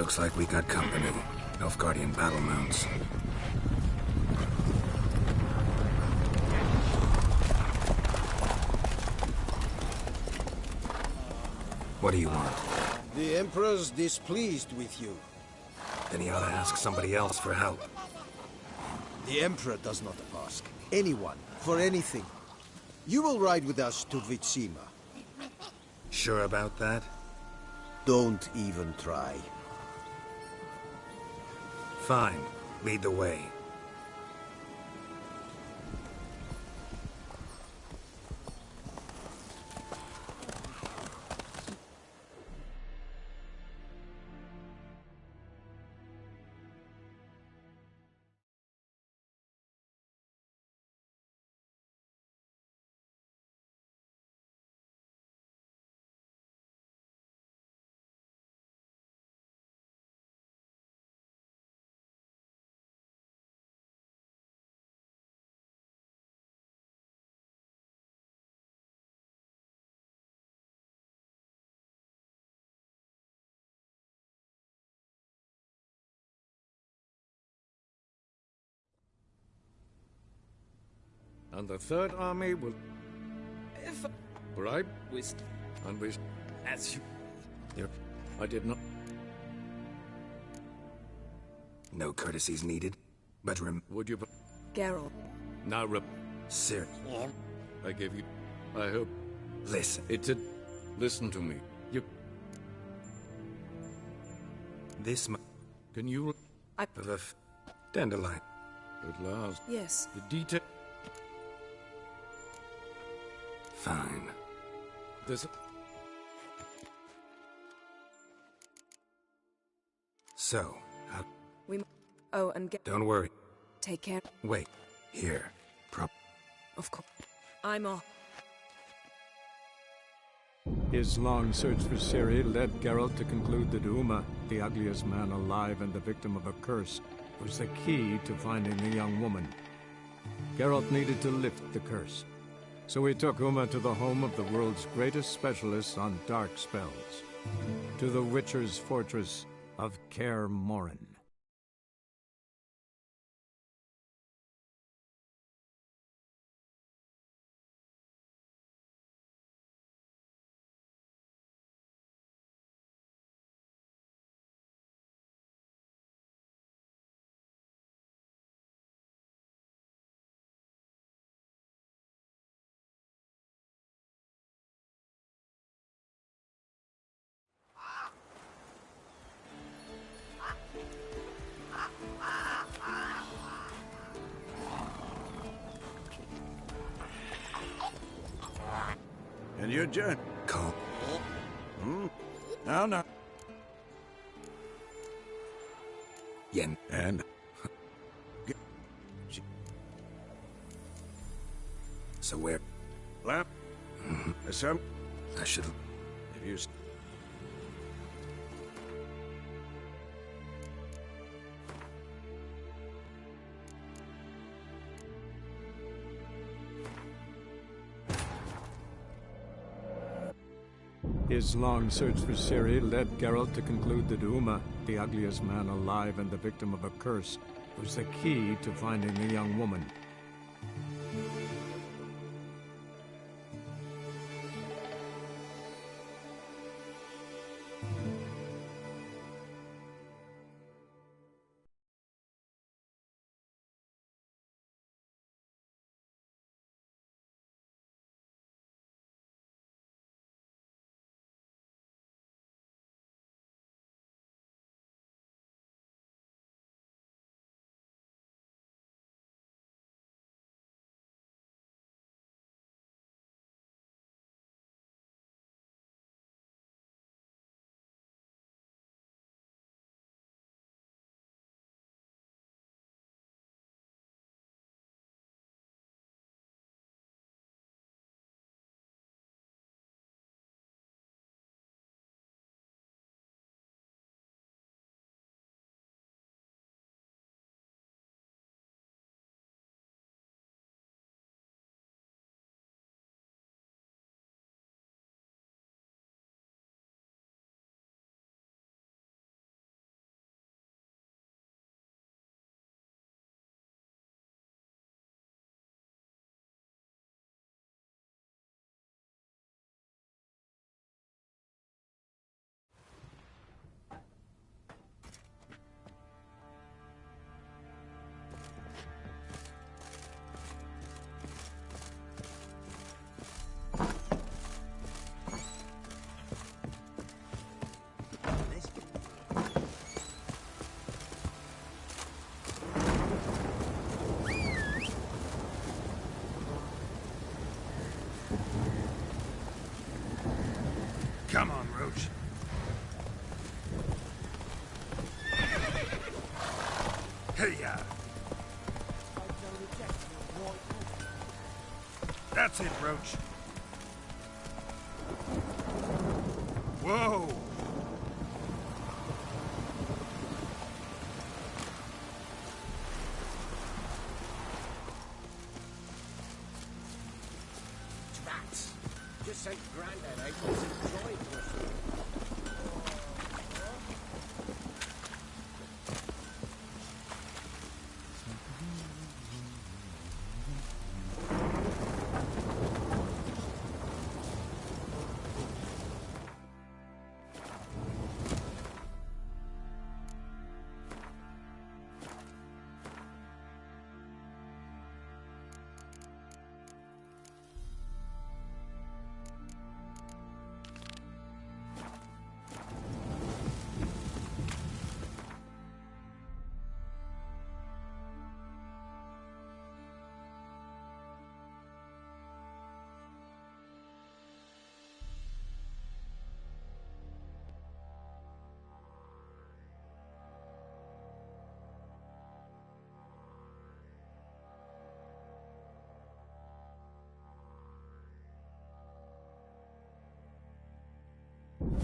Looks like we got company. Nilfgaardian battle mounts. What do you want? The Emperor's displeased with you. Then he ought to ask somebody else for help. The Emperor does not ask anyone for anything. You will ride with us to Vitsima. Sure about that? Don't even try. Fine. Lead the way. And the Third Army will... If... Bribe? Wisdom. And we... As you... Yep. I did not... No courtesies needed. But Would you... Geralt. Now, Sir, I gave you... I hope... listen. It's a... Listen to me. You... This Can you... of a dandelion. At last... Yes. The detail... Fine. There's... So, Oh, and don't worry. take care. Wait. Here. Of course. I'm off. His long search for Ciri led Geralt to conclude that Uma, the ugliest man alive and the victim of a curse, was the key to finding the young woman. Geralt needed to lift the curse, so he took Uma to the home of the world's greatest specialist on dark spells, to the Witcher's fortress of Kaer Morhen. And your journey. Calm. Now. Yen. And So where? lap. Some. I should... If you. His long search for Ciri led Geralt to conclude that Uma, the ugliest man alive and the victim of a curse, was the key to finding the young woman. Come on, Roach. Hey, ya. That's it, Roach. Whoa! Rats! Just sent Grandad out for some joy brushing.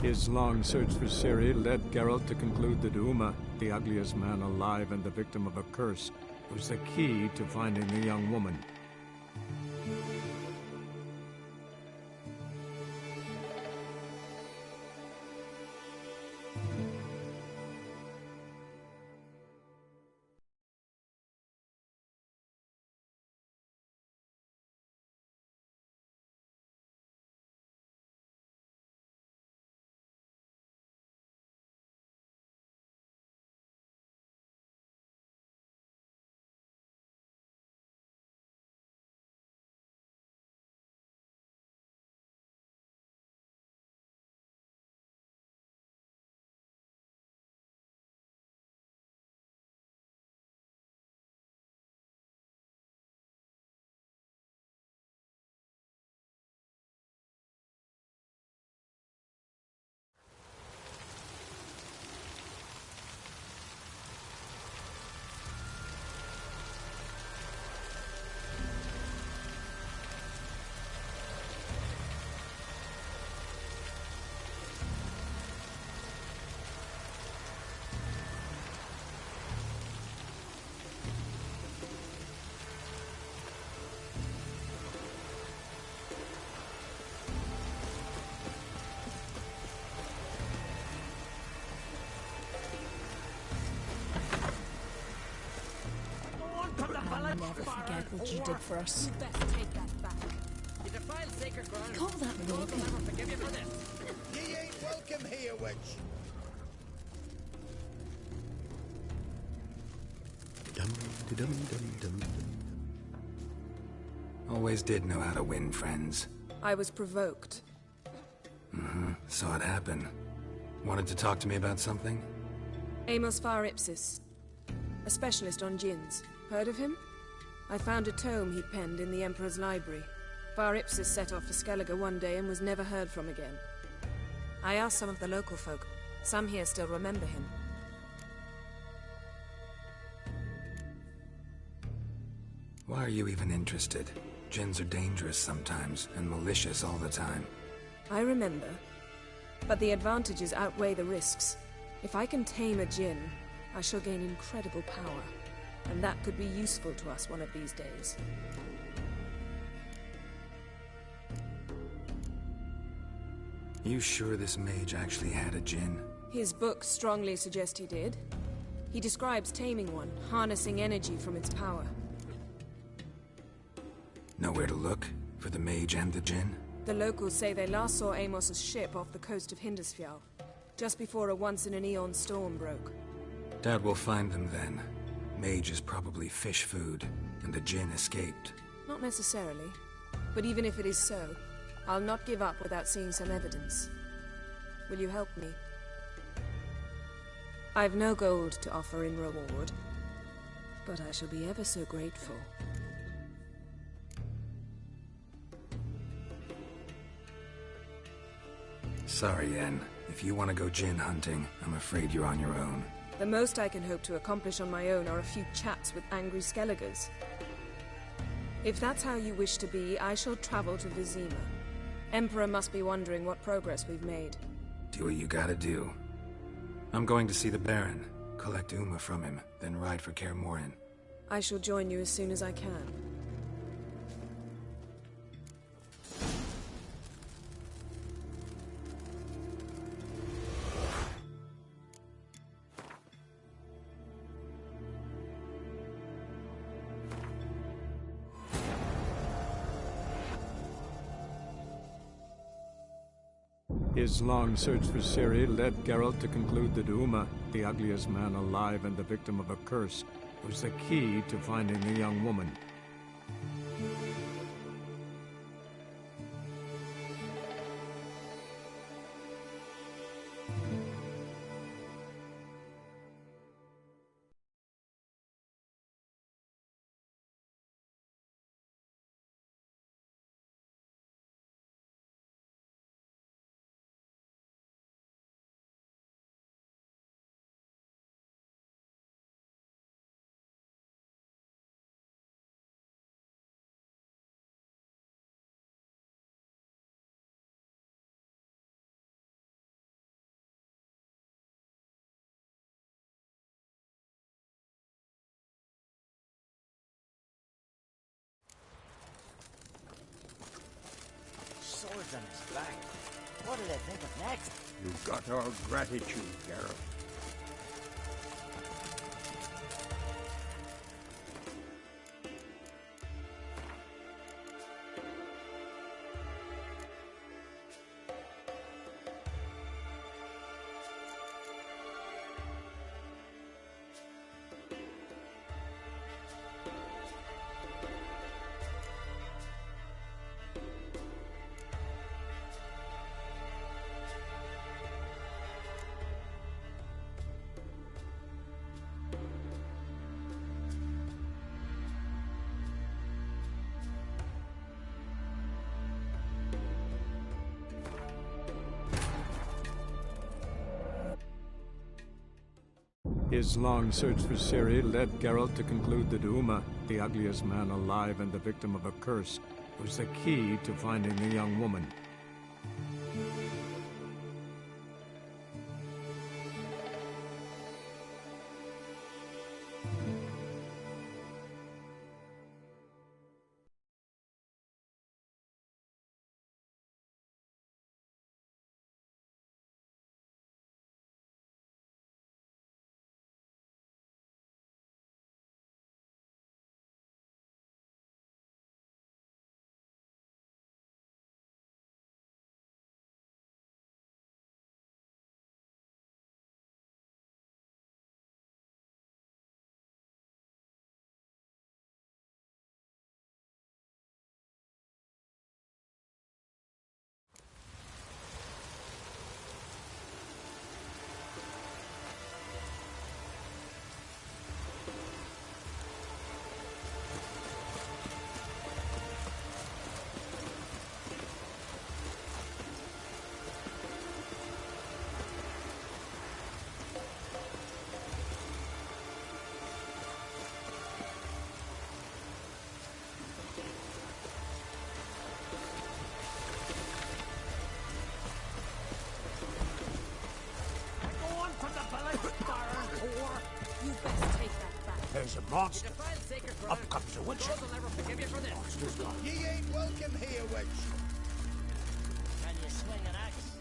His long search for Ciri led Geralt to conclude that Uma, the ugliest man alive and the victim of a curse, was the key to finding the young woman. I'll never forget what you did for us. You best take that back. You defile sacred ground. Call that God will welcome. never forgive you for this. Ye ain't welcome here, witch. Always did know how to win friends. I was provoked. Saw it happen. Wanted to talk to me about something? Amos Far Ipsis, a specialist on djinns. Heard of him? I found a tome he penned in the Emperor's library. Far Ipsis set off for Skellige one day and was never heard from again. I asked some of the local folk. Some here still remember him. Why are you even interested? Djinns are dangerous sometimes, and malicious all the time. I remember. But the advantages outweigh the risks. If I can tame a djinn, I shall gain incredible power. And that could be useful to us one of these days. You sure this mage actually had a djinn? His books strongly suggest he did. He describes taming one, harnessing energy from its power. Nowhere to look for the mage and the djinn? The locals say they last saw Amos's ship off the coast of Hindisfjall, just before a once-in-an-eon storm broke. Doubt we'll find them then. Mage is probably fish food, and the djinn escaped. Not necessarily. But even if it is so, I'll not give up without seeing some evidence. Will you help me? I've no gold to offer in reward, but I shall be ever so grateful. Sorry, Yen. If you want to go Jinn hunting, I'm afraid you're on your own. The most I can hope to accomplish on my own are a few chats with angry Skelligers. If that's how you wish to be, I shall travel to Vizima. Emperor must be wondering what progress we've made. Do what you gotta do. I'm going to see the Baron, collect Uma from him, then ride for Kaer Morhen. I shall join you as soon as I can. His long search for Ciri led Geralt to conclude that Uma, the ugliest man alive and the victim of a curse, was the key to finding the young woman. Swords on his back. What do they think of next? You've got our gratitude, Geralt. His long search for Ciri led Geralt to conclude that Uma, the ugliest man alive and the victim of a curse, was the key to finding the young woman. There's a monster. Up comes a witch. Ye ain't welcome here, witch. Can you swing an axe?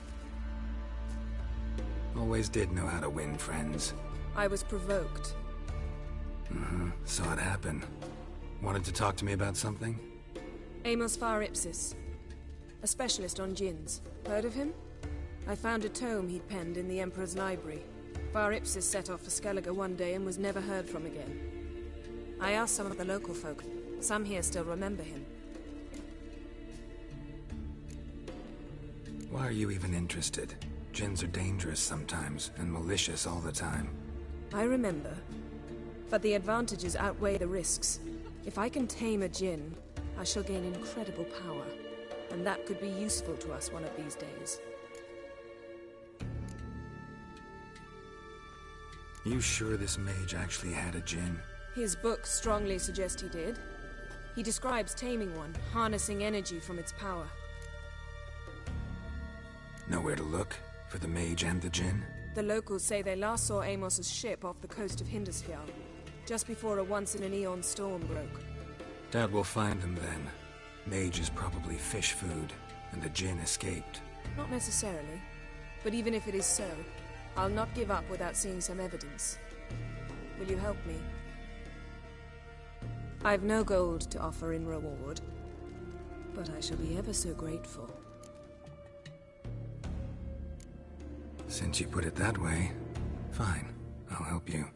Always did know how to win friends. I was provoked. Saw it happen. Wanted to talk to me about something? Amos Far Ipsis. A specialist on Djinns. Heard of him? I found a tome he'd penned in the Emperor's library. Far Ipsis set off for Skellige one day and was never heard from again. I asked some of the local folk. Some here still remember him. Why are you even interested? Djinns are dangerous sometimes, and malicious all the time. I remember. But the advantages outweigh the risks. If I can tame a Djinn, I shall gain incredible power. And that could be useful to us one of these days. You sure this mage actually had a djinn? His books strongly suggest he did. He describes taming one, harnessing energy from its power. Nowhere to look for the mage and the djinn? The locals say they last saw Amos's ship off the coast of Hindusfjall, just before a once-in-an-eon storm broke. Doubt we'll find them then. Mage is probably fish food, and the djinn escaped. Not necessarily. But even if it is so, I'll not give up without seeing some evidence. Will you help me? I've no gold to offer in reward, but I shall be ever so grateful. Since you put it that way, fine. I'll help you.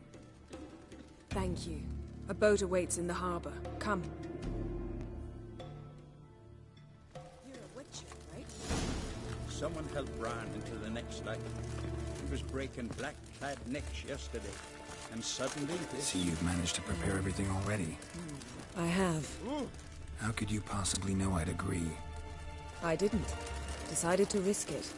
Thank you. A boat awaits in the harbor. Come. You're a witcher, right? Someone helped Bran into the next life. He was breaking black-clad necks yesterday, and suddenly this... See, you've managed to prepare everything already. I have. How could you possibly know I'd agree? I didn't. Decided to risk it.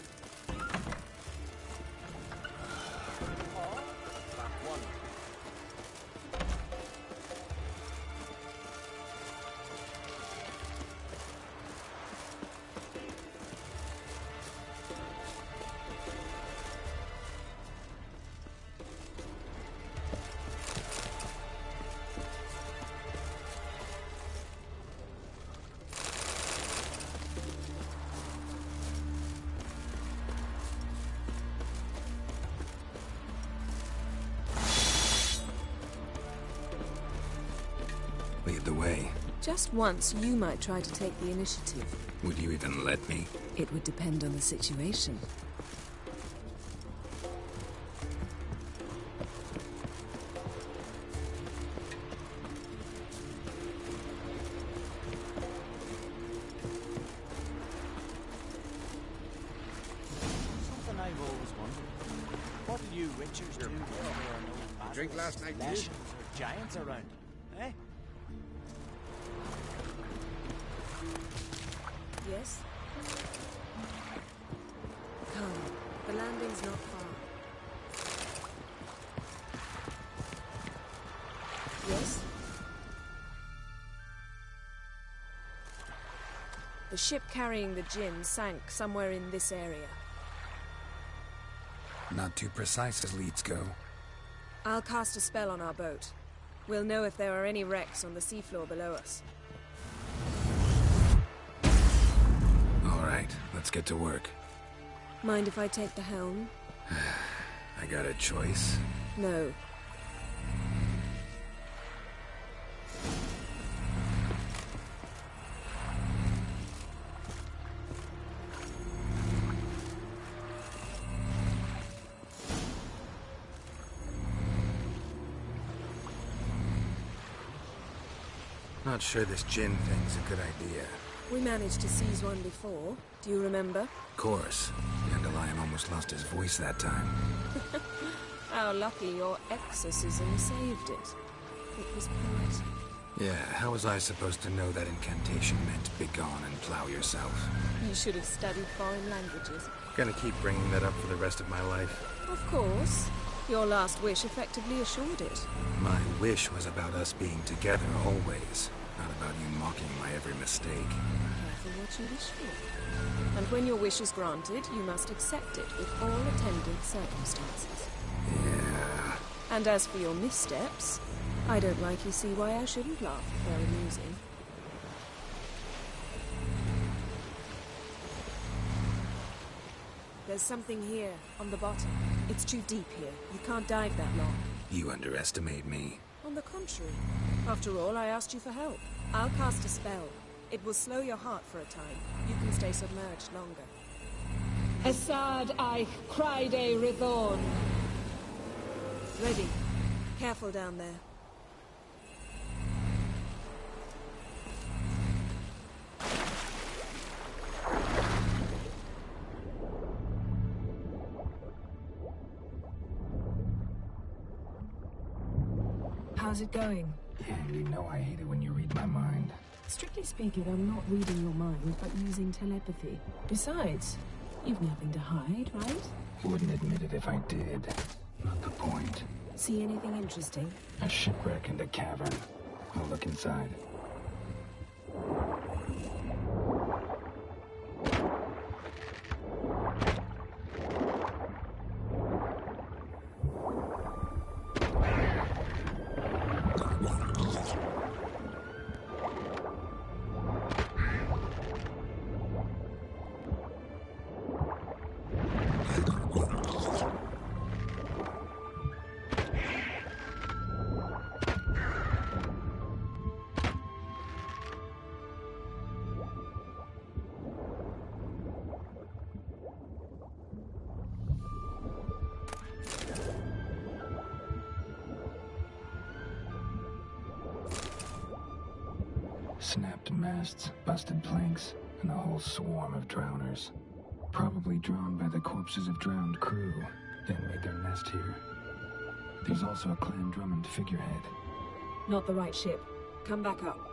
Lead the way. Just once, you might try to take the initiative. Would you even let me? It would depend on the situation. Something I've always wondered. What do you Richards do when there are no Drink last night, did you? lesions or giants around? Eh? Yes? Come. The landing's not far. Yes? The ship carrying the djinn sank somewhere in this area. Not too precise as leads go. I'll cast a spell on our boat. We'll know if there are any wrecks on the seafloor below us. All right, let's get to work. Mind if I take the helm? I got a choice. No. Not sure this djinn thing's a good idea. We managed to seize one before. Do you remember? Of course. Dandelion almost lost his voice that time. How lucky your exorcism saved it. It was poetic. Yeah, how was I supposed to know that incantation meant begone and plow yourself? You should have studied foreign languages. Gonna keep bringing that up for the rest of my life. Of course. Your last wish effectively assured it. My wish was about us being together always, not about you mocking my every mistake. Careful what you wish for. And when your wish is granted, you must accept it with all attendant circumstances. Yeah. And as for your missteps, I don't rightly see why I shouldn't laugh. Very amusing. There's something here, on the bottom. It's too deep here. You can't dive that long. You underestimate me. On the contrary. After all, I asked you for help. I'll cast a spell. It will slow your heart for a time. You can stay submerged longer. Esad Eich Cryde Rithorn. Ready. Careful down there. How's it going? Yeah, you know I hate it when you read my mind. Strictly speaking, I'm not reading your mind, but using telepathy. Besides, you've nothing to hide, right? Wouldn't admit it if I did. Not the point. See anything interesting? A shipwreck and a cavern. I'll look inside. Snapped masts, busted planks, and a whole swarm of drowners. Probably drawn by the corpses of drowned crew, then made their nest here. There's also a Clan Drummond figurehead. Not the right ship. Come back up.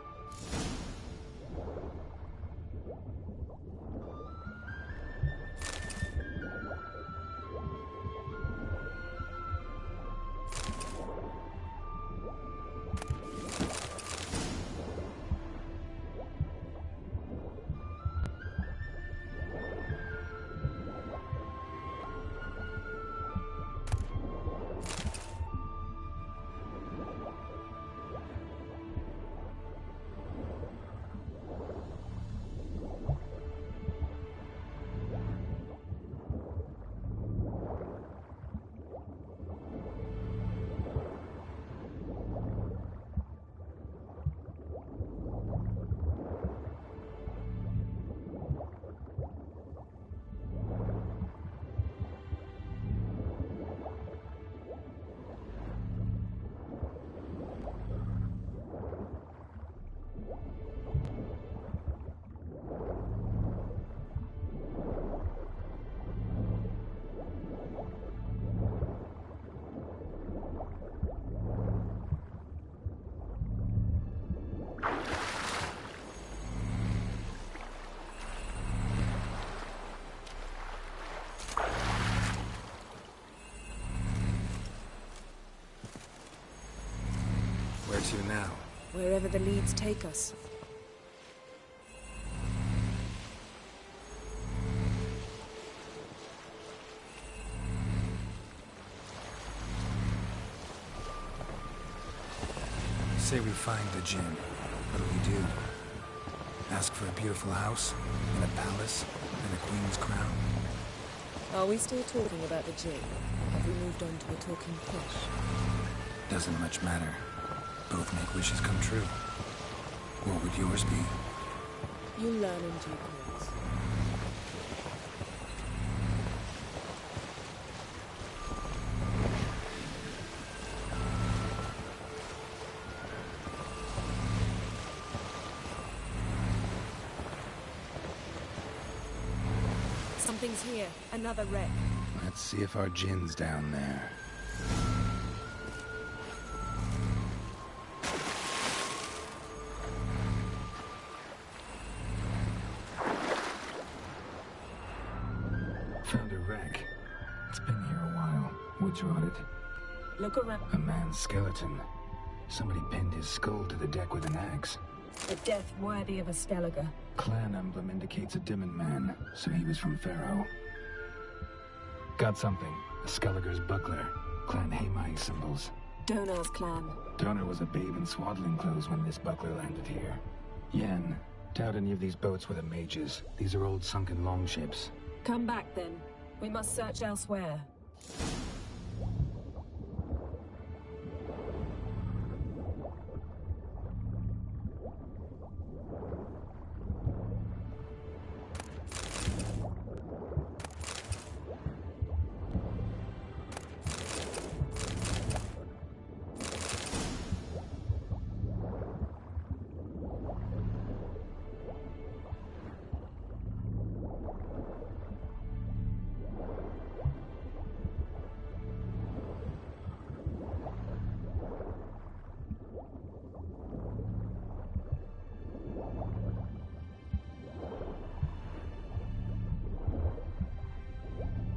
Where to now? Wherever the leads take us. Say we find the Jinn. What do we do? Ask for a beautiful house, and a palace, and a queen's crown? Are we still talking about the Jinn? Have we moved on to a talking fish? Doesn't much matter. Both make wishes come true. What would yours be? You'll learn in due course. Something's here. Another wreck. Let's see if our Jinn's down there. Found a wreck. It's been here a while. Woods rotted. Look around. A man's skeleton. Somebody pinned his skull to the deck with an axe. A death worthy of a Skellige. Clan emblem indicates a Dimmen man, so he was from Pharaoh. Got something. A Skellige's buckler. Clan Hamai symbols. Donar's clan. Donar was a babe in swaddling clothes when this buckler landed here. Yen, doubt any of these boats were the mages. These are old sunken longships. Come back then. We must search elsewhere.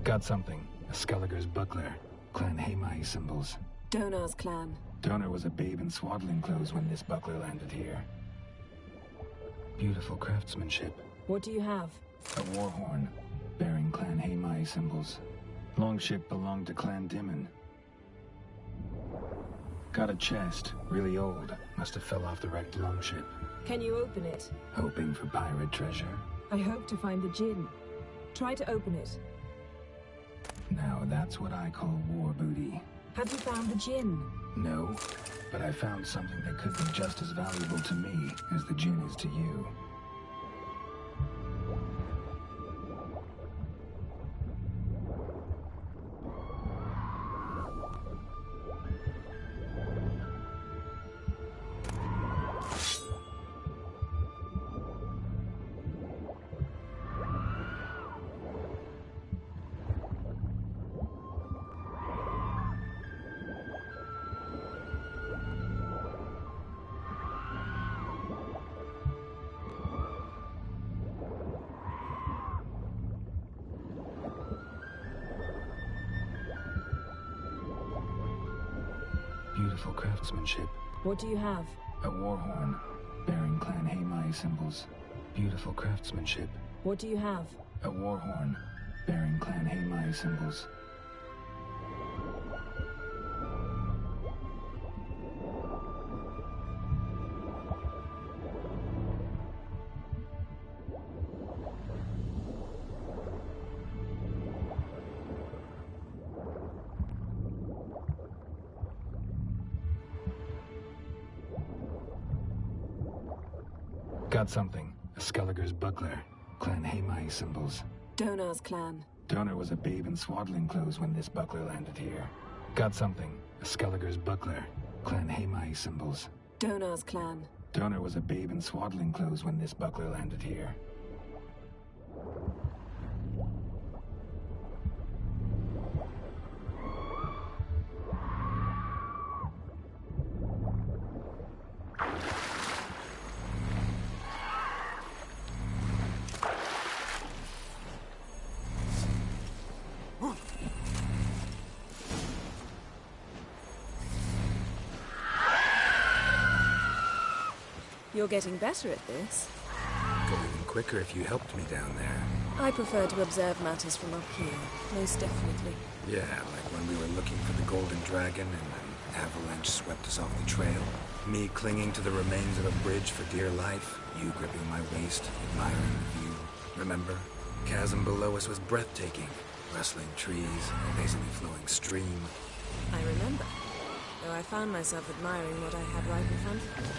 Got something. A Skellige's buckler. Clan Haemai symbols. Donar's clan. Donar was a babe in swaddling clothes when this buckler landed here. Beautiful craftsmanship. What do you have? A war horn, bearing Clan Haemai symbols. Longship belonged to Clan Dimon. Got a chest, really old. Must have fell off the wrecked longship. Can you open it? Hoping for pirate treasure. I hope to find the Jinn. Try to open it. Now that's what I call war booty. Have you found the Jinn? No, but I found something that could be just as valuable to me as the Jinn is to you. Beautiful craftsmanship. What do you have? A war horn, bearing Clan Haemai symbols. Beautiful craftsmanship. What do you have? A war horn, bearing Clan Haemai symbols. Got something. A Skelliger's buckler. Clan Haemai symbols. Donar's clan. Donar was a babe in swaddling clothes when this buckler landed here. Got something. A Skelliger's buckler. Clan Haemai symbols. Donar's clan. Donar was a babe in swaddling clothes when this buckler landed here. You're getting better at this. Go even quicker if you helped me down there. I prefer to observe matters from up here, most definitely. Yeah, like when we were looking for the Golden Dragon and an avalanche swept us off the trail. Me clinging to the remains of a bridge for dear life. You gripping my waist, admiring the view. Remember? The chasm below us was breathtaking. Rustling trees, a lazily flowing stream. I remember, though I found myself admiring what I had right in front of me.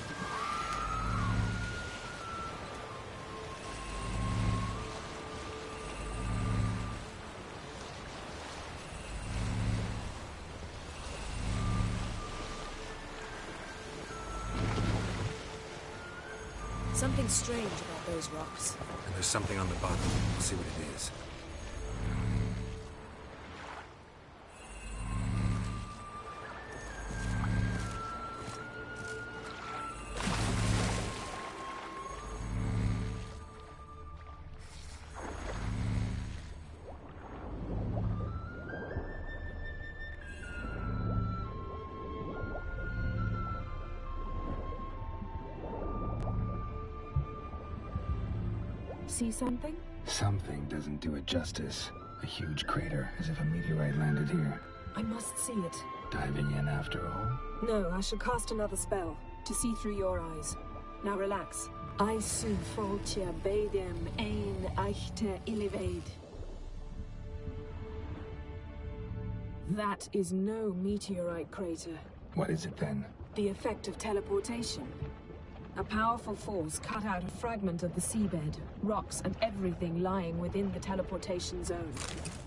Something strange about those rocks. And there's something on the bottom. We'll see what it is. See something? Something doesn't do it justice. A huge crater, as if a meteorite landed here. I must see it. Diving in after all? No, I shall cast another spell, to see through your eyes. Now relax. I su foltia bedem ein eichte illivaid. That is no meteorite crater. What is it then? The effect of teleportation. A powerful force cut out a fragment of the seabed, rocks and everything lying within the teleportation zone.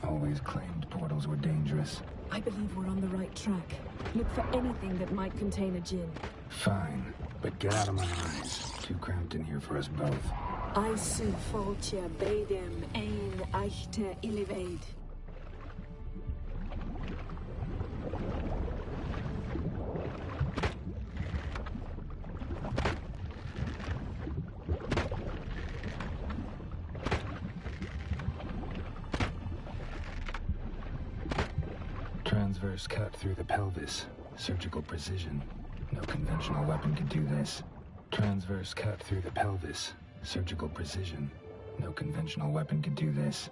Always claimed portals were dangerous. I believe we're on the right track. Look for anything that might contain a Jinn. Fine, but get out of my eyes. Too cramped in here for us both. I su foltia bedem ein eichte illivaid. Transverse cut through the pelvis. Surgical precision. No conventional weapon can do this. Transverse cut through the pelvis. Surgical precision. No conventional weapon can do this.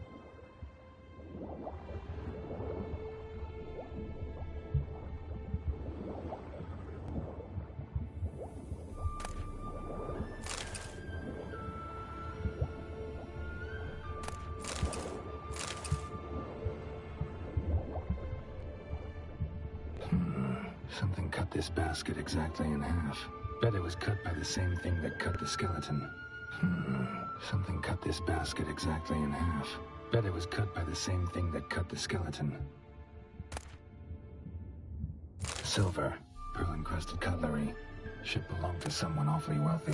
Something cut this basket exactly in half. Bet it was cut by the same thing that cut the skeleton. Something cut this basket exactly in half. Bet it was cut by the same thing that cut the skeleton. Silver. Pearl-encrusted cutlery. Ship belonged to someone awfully wealthy.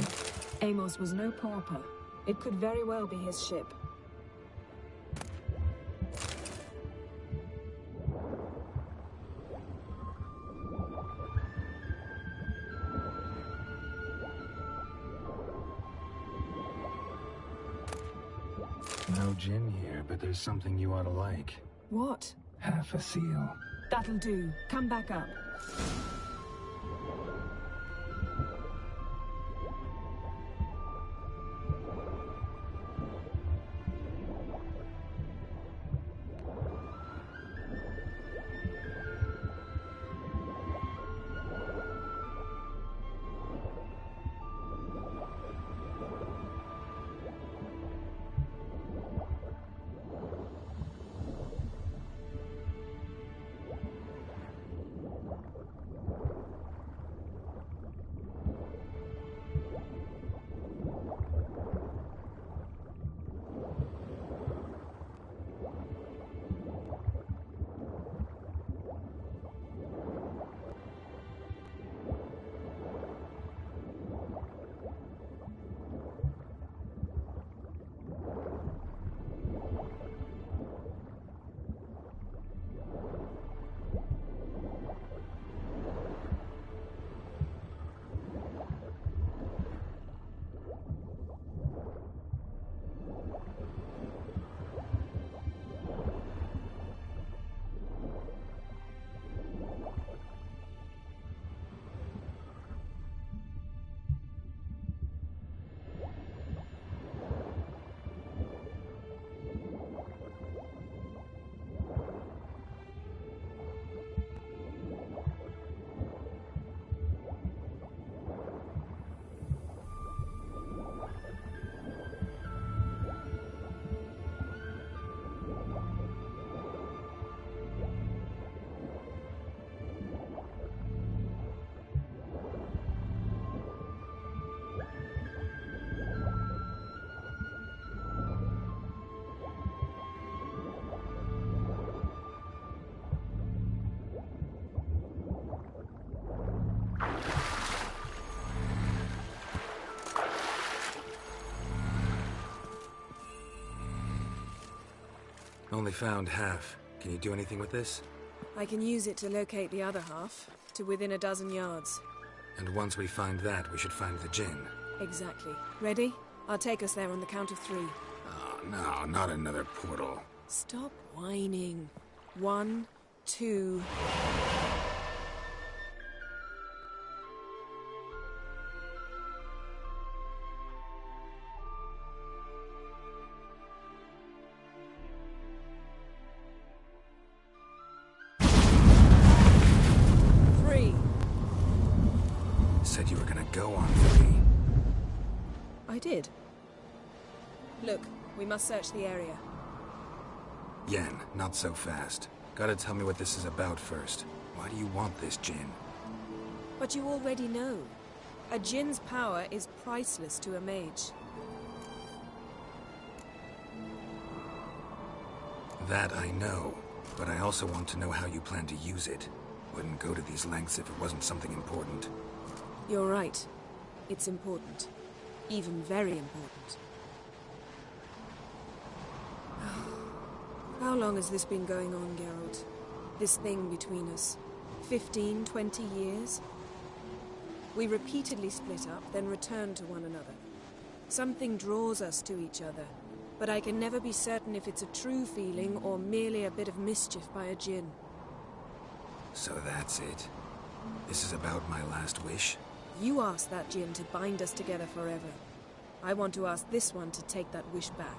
Amos was no pauper. It could very well be his ship. No gin here, but there's something you ought to like. What? Half a seal. That'll do. Come back up. Only found half. Can you do anything with this? I can use it to locate the other half, to within a dozen yards. And once we find that, we should find the gin. Exactly. Ready? I'll take us there on the count of 3. Oh, no, not another portal. Stop whining. 1, 2... Said you were gonna go on 3. I did. Look, we must search the area. Yen, not so fast. Gotta tell me what this is about first. Why do you want this gin? But you already know. A djinn's power is priceless to a mage. That I know, but I also want to know how you plan to use it. Wouldn't go to these lengths if it wasn't something important. You're right. It's important. Even very important. How long has this been going on, Geralt? This thing between us? 15, 20 years? We repeatedly split up, then return to one another. Something draws us to each other, but I can never be certain if it's a true feeling or merely a bit of mischief by a djinn. So that's it. This is about my last wish? You asked that Jinn to bind us together forever. I want to ask this one to take that wish back.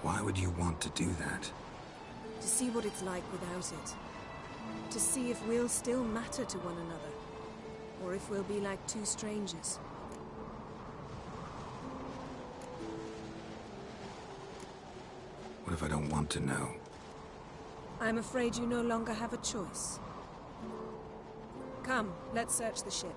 Why would you want to do that? To see what it's like without it. To see if we'll still matter to one another. Or if we'll be like two strangers. What if I don't want to know? I'm afraid you no longer have a choice. Come, let's search the ship.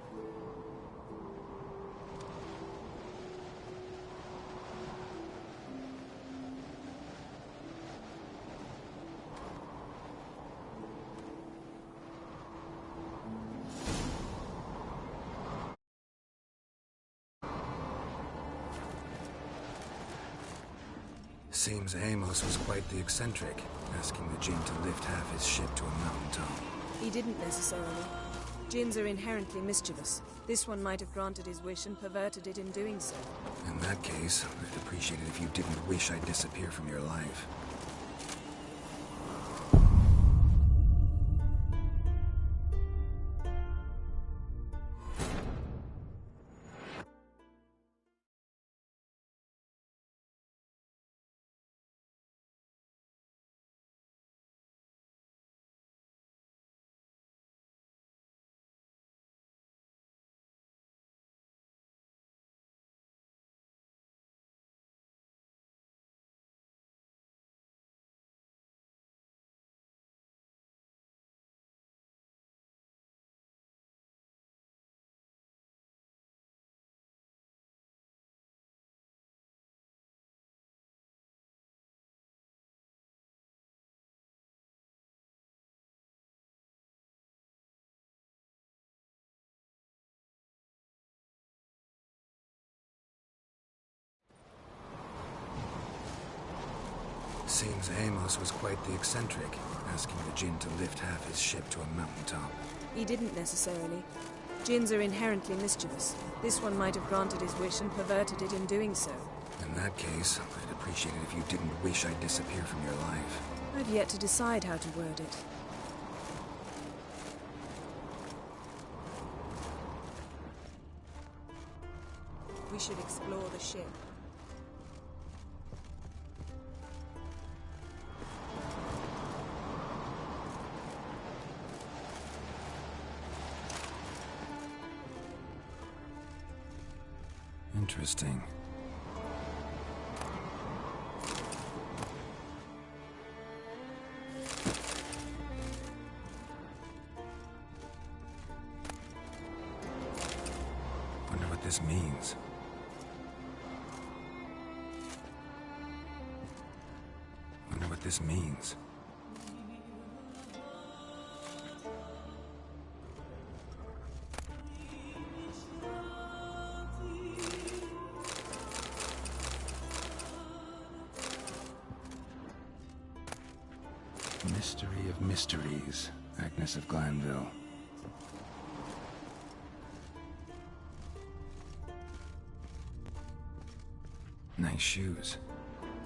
Seems Amos was quite the eccentric, asking the Jinn to lift half his ship to a mountaintop. He didn't necessarily. Jinns are inherently mischievous. This one might have granted his wish and perverted it in doing so. In that case, I'd appreciate it if you didn't wish I'd disappear from your life. Seems Amos was quite the eccentric, asking the Jinn to lift half his ship to a mountaintop. He didn't necessarily. Jinns are inherently mischievous. This one might have granted his wish and perverted it in doing so. In that case, I'd appreciate it if you didn't wish I'd disappear from your life. I've yet to decide how to word it. We should explore the ship. Interesting. Wonder what this means. Wonder what this means. Mystery of mysteries, Agnes of Glanville. Nice shoes.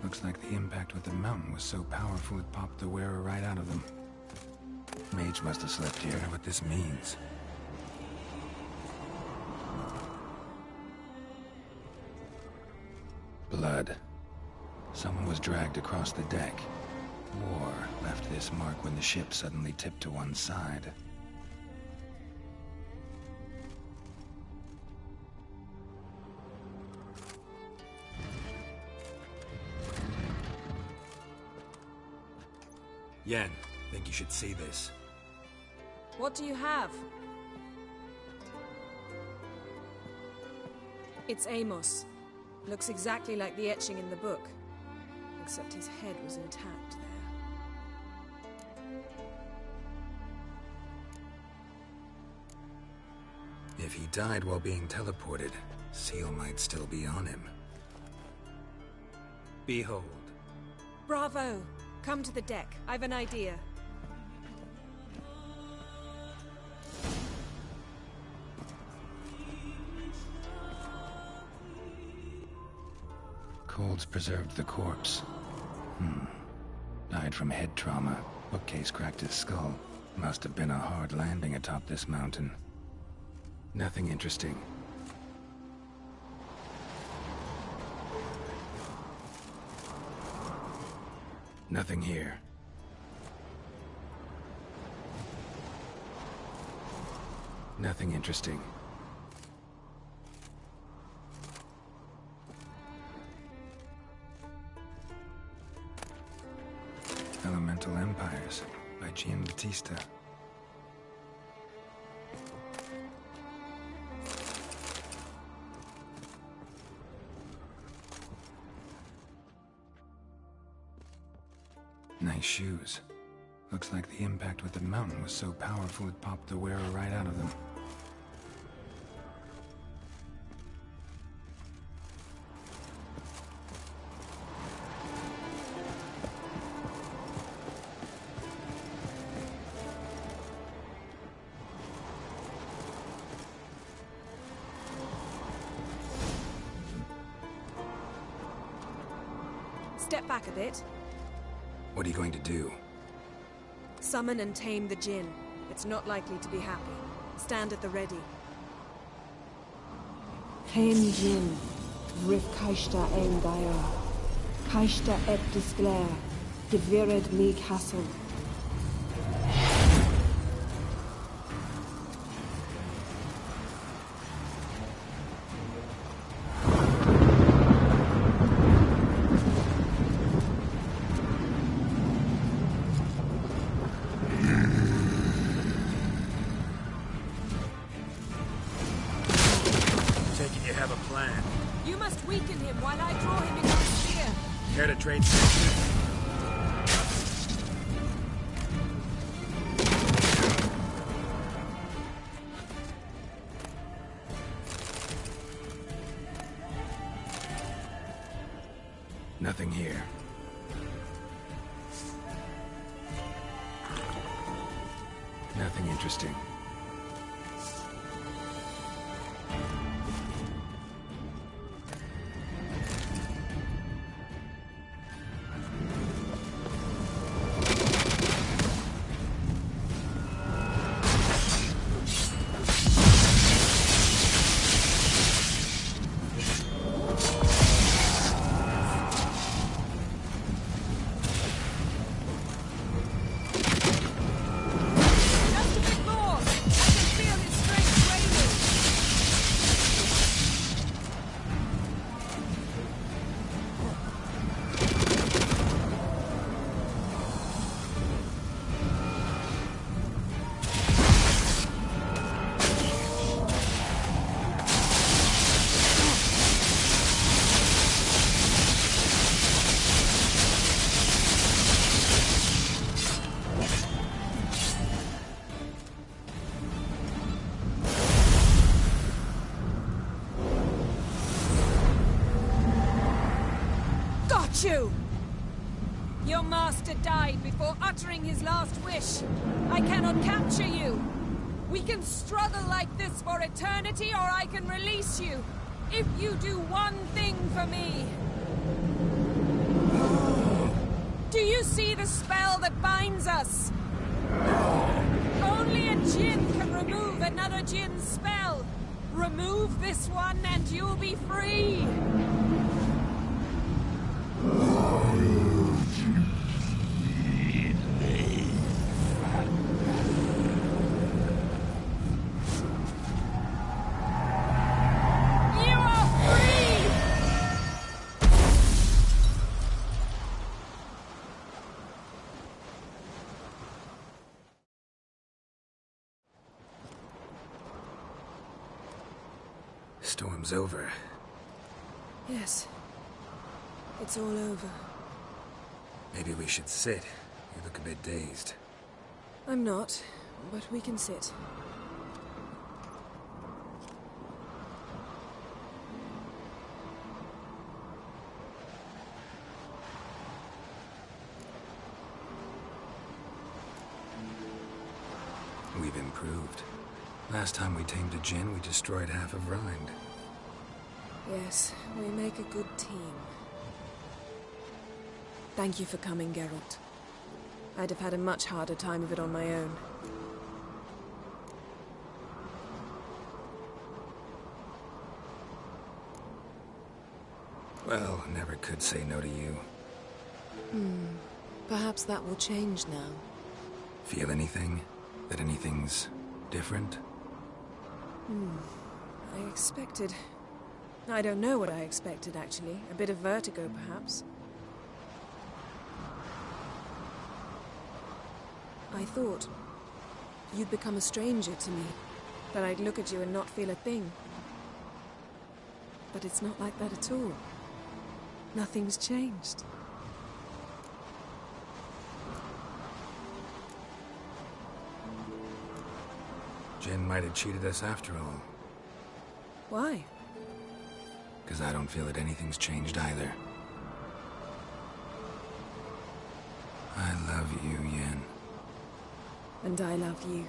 Looks like the impact with the mountain was so powerful it popped the wearer right out of them. Mage must have slept here. I wonder what this means. Blood. Someone was dragged across the deck. War left this mark when the ship suddenly tipped to one side. Yen, think you should see this. What do you have? It's Amos. Looks exactly like the etching in the book. Except his head was intact there. If he died while being teleported, Seal might still be on him. Behold. Bravo! Come to the deck. I've an idea. Scaffolds preserved the corpse. Died from head trauma. Bookcase cracked his skull. Must have been a hard landing atop this mountain. Nothing interesting. Nothing here. Nothing interesting. Elemental Empires by Giambattista. Nice shoes. Looks like the impact with the mountain was so powerful it popped the wearer right out of them. Step back a bit. What are you going to do? Summon and tame the Jinn. It's not likely to be happy. Stand at the ready. Hen Jinn, Rif Kaishta Ein Gaia, Kaishta Et Disglair, Devired Me Castle. You must weaken him while I draw him into the sphere. Care to trade senses? Nothing here. Nothing interesting. You! Your master died before uttering his last wish. I cannot capture you. We can struggle like this for eternity, or I can release you. If you do one thing for me. Do you see the spell that binds us? Only a Jinn can remove another Jinn's spell. Remove this one and you'll be free. Storm's over. Yes. It's all over. Maybe we should sit. You look a bit dazed. I'm not, but we can sit. We've improved. Last time we tamed a Jinn, we destroyed half of Rind. Yes, we make a good team. Thank you for coming, Geralt. I'd have had a much harder time of it on my own. Well, never could say no to you. Perhaps that will change now. Feel anything? That anything's different? I expected... I don't know what I expected, actually. A bit of vertigo, perhaps. I thought you'd become a stranger to me, that I'd look at you and not feel a thing. But it's not like that at all. Nothing's changed. Jinn might have cheated us after all. Why? Because I don't feel that anything's changed either. I love you, Yen. And I love you.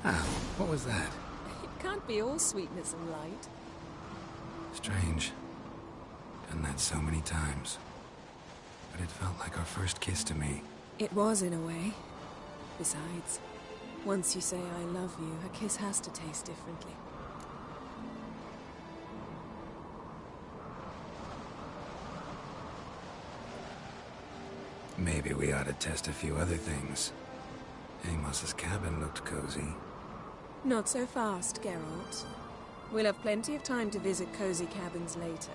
Ah, what was that? It can't be all sweetness and light. Strange. Done that so many times. But it felt like our first kiss to me. It was, in a way. Besides, once you say I love you, a kiss has to taste differently. Maybe we ought to test a few other things. Amos's cabin looked cozy. Not so fast, Geralt. We'll have plenty of time to visit cozy cabins later.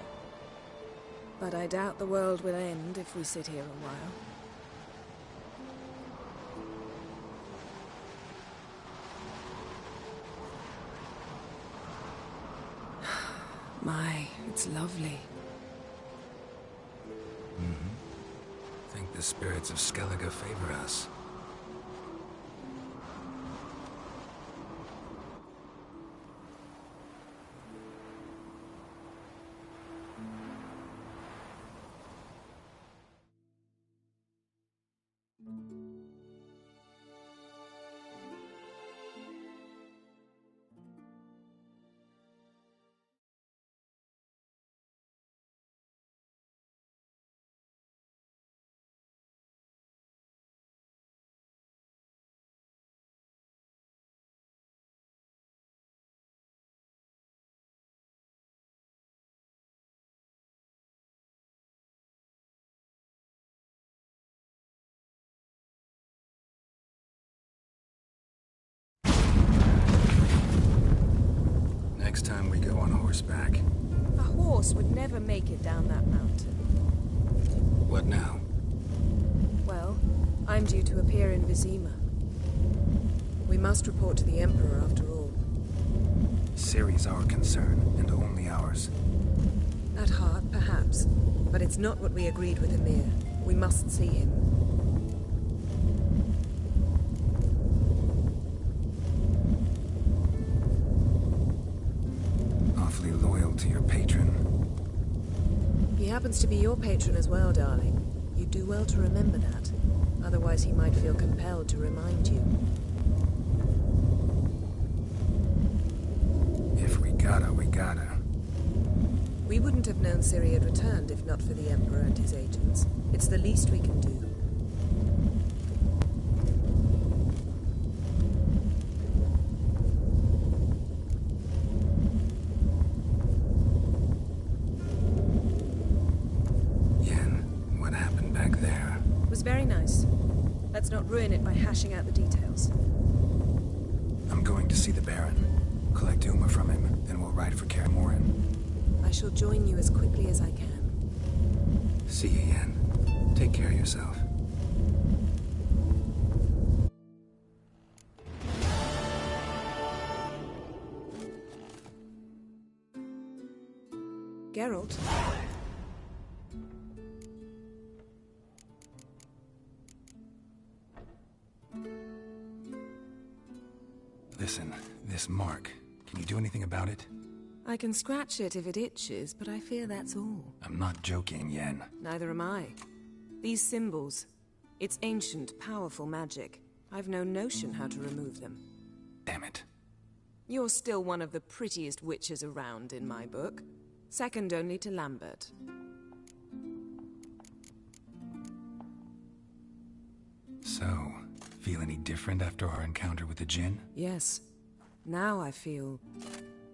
But I doubt the world will end if we sit here a while. My, it's lovely. I think the spirits of Skellige favor us. Next time we go on horseback. A horse would never make it down that mountain. What now? Well, I'm due to appear in Vizima. We must report to the Emperor after all. Ciri's our concern, and only ours. At heart, perhaps. But it's not what we agreed with Emir. We must see him. Awfully loyal to your patron. He happens to be your patron as well, darling. You do well to remember that. Otherwise he might feel compelled to remind you. If we gotta, we gotta. We wouldn't have known Ciri had returned if not for the Emperor and his agents. It's the least we can do. Yen, what happened back there? It was very nice. Let's not ruin it by hashing out the details. I'm going to see the Baron. Collect Uma from him, then we'll ride for Kaer Morhen. I shall join you as quickly as I can. See you, Yen. Take care of yourself. Geralt? Listen, this mark. Can you do anything about it? I can scratch it if it itches, but I fear that's all. I'm not joking, Yen. Neither am I. These symbols, it's ancient, powerful magic. I've no notion how to remove them. Damn it. You're still one of the prettiest witches around in my book. Second only to Lambert. So, feel any different after our encounter with the Jinn? Yes. Now I feel...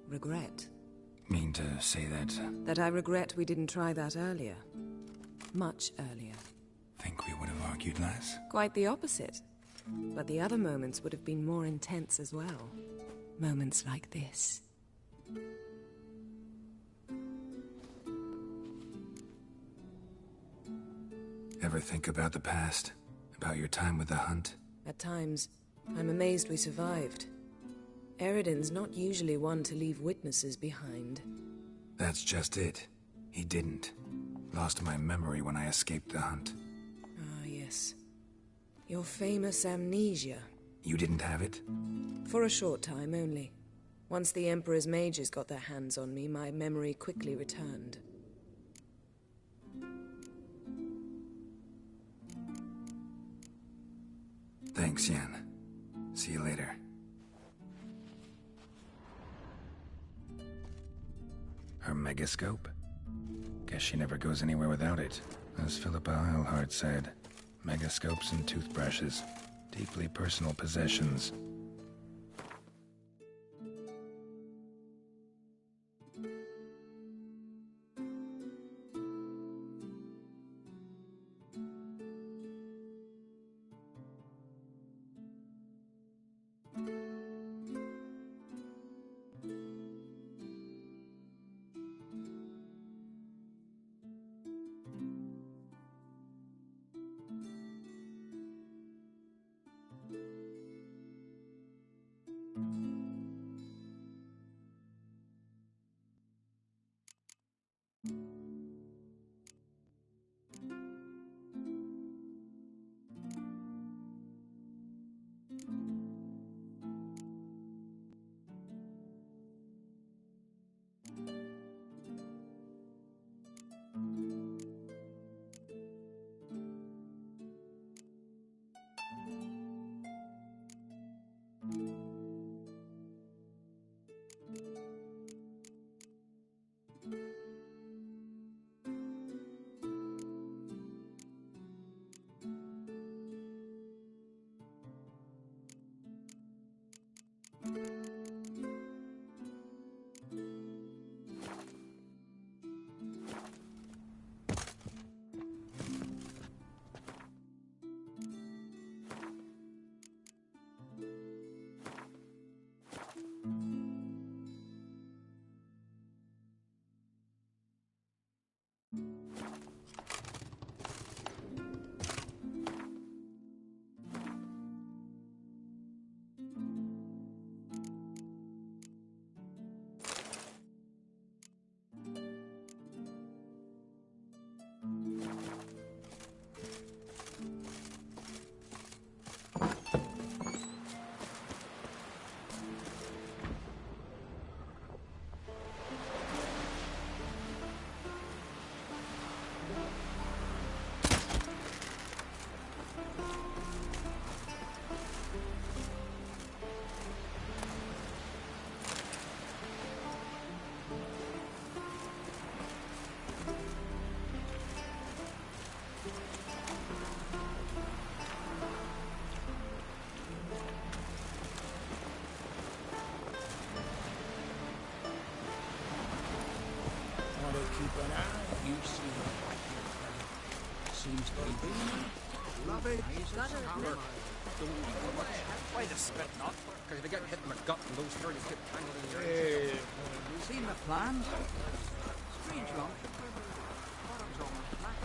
regret. Mean to say that... That I regret we didn't try that earlier. Much earlier. Think we would have argued less? Quite the opposite. But the other moments would have been more intense as well. Moments like this. Ever think about the past? About your time with the Hunt? At times, I'm amazed we survived. Eridan's not usually one to leave witnesses behind. That's just it. He didn't. Lost my memory when I escaped the Hunt. Ah, yes. Your famous amnesia. You didn't have it? For a short time only. Once the Emperor's mages got their hands on me, my memory quickly returned. Thanks, Yen. See you later. Her megascope? Guess she never goes anywhere without it. As Philippa Eilhart said, megascopes and toothbrushes. Deeply personal possessions. Keep an eye, you see. Seems to be love it. Why the spit not? Because if you get hit in the gut and those furries get tangled in your Hey, You seen my plans? Strange one. Thought it was almost black.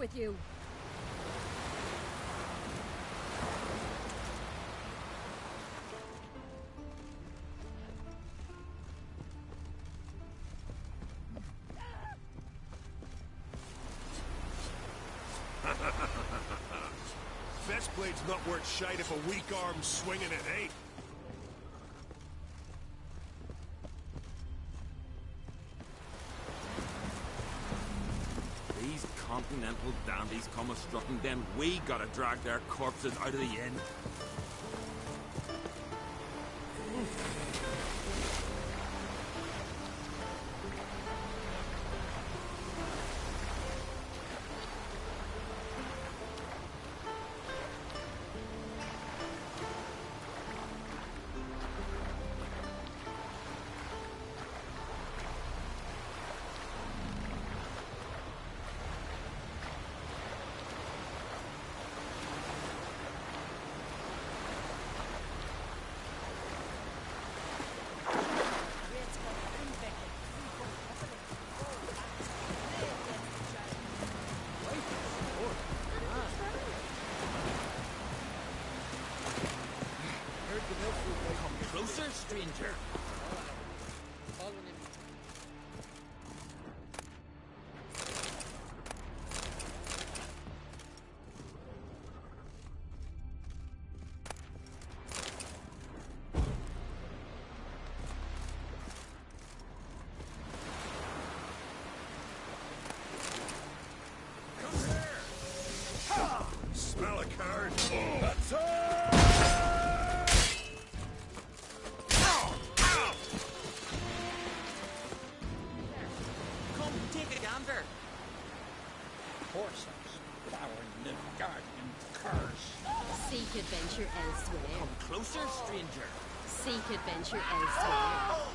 with you? Festblade's not worth shite if a weak arm's swinging it, eh? These continental dandies come a strutting, then we gotta drag their corpses out of the inn. Come closer, stranger. Following him. Smell a card. That's Come, take a gander. Horses plowing the guardian curse. Seek adventure elsewhere. Come closer, stranger. Seek adventure elsewhere.